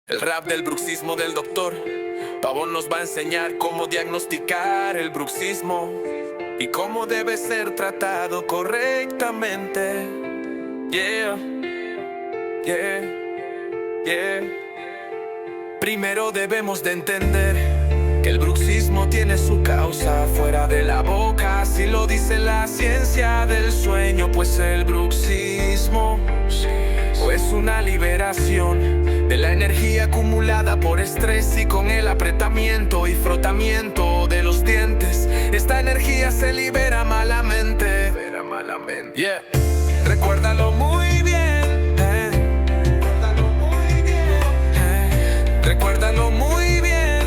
El rap del bruxismo del doctor Pavón nos va a enseñar cómo diagnosticar el bruxismo y cómo debe ser tratado correctamente. Yeah, yeah, yeah. Primero debemos de entender que el bruxismo tiene su causa fuera de la boca. Así lo dice la ciencia del sueño, pues el bruxismo es una liberación de la energía acumulada por estrés y con el apretamiento y frotamiento de los dientes. Esta energía se libera malamente. Yeah. Recuérdalo muy bien. Recuérdalo muy bien. Recuérdalo muy bien.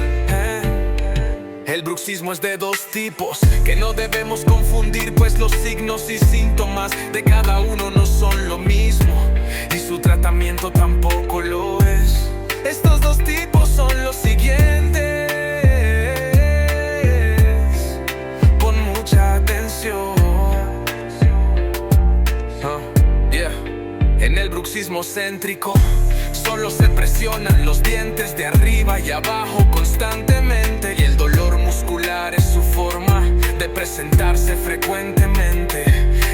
El bruxismo es de dos tipos que no debemos confundir, pues los signos y síntomas de cada uno no son lo mismo y su tratamiento tampoco lo es. Estos dos tipos son los siguientes. Pon mucha atención. Yeah. En el bruxismo céntrico solo se presionan los dientes de arriba y abajo constantemente, y el dolor muscular es su forma de presentarse frecuentemente.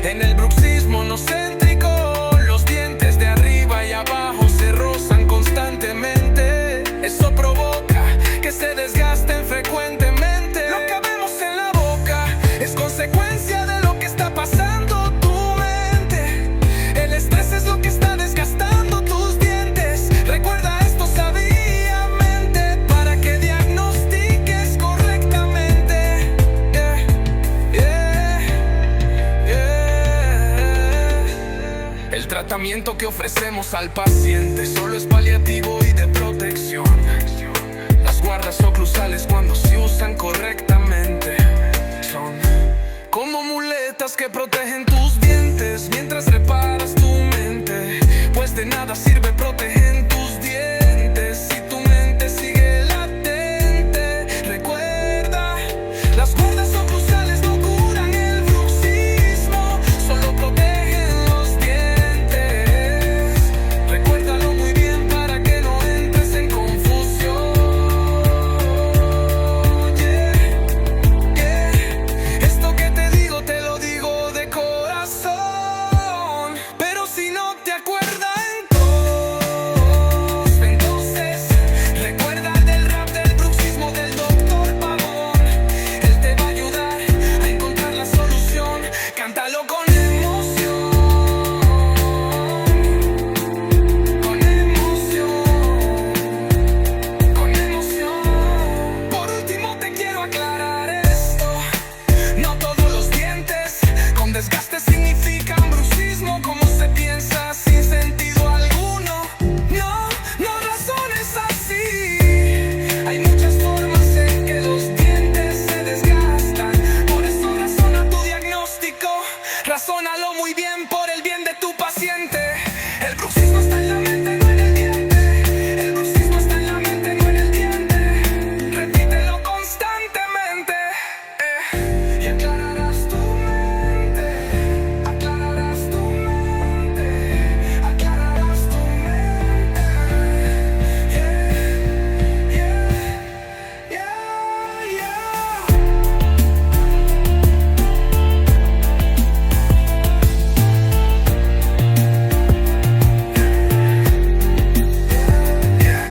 En el bruxismo no céntrico, los dientes de arriba y abajo se rozan constantemente. Eso provoca que se desgasten frecuentemente. Lo que vemos en la boca es consecuencia de lo que está pasando tu mente. El estrés es lo que está desgastando tus dientes. Recuerda esto sabiamente para que diagnostiques correctamente. Yeah, yeah, yeah. El tratamiento que ofrecemos al paciente solo es paliativo y de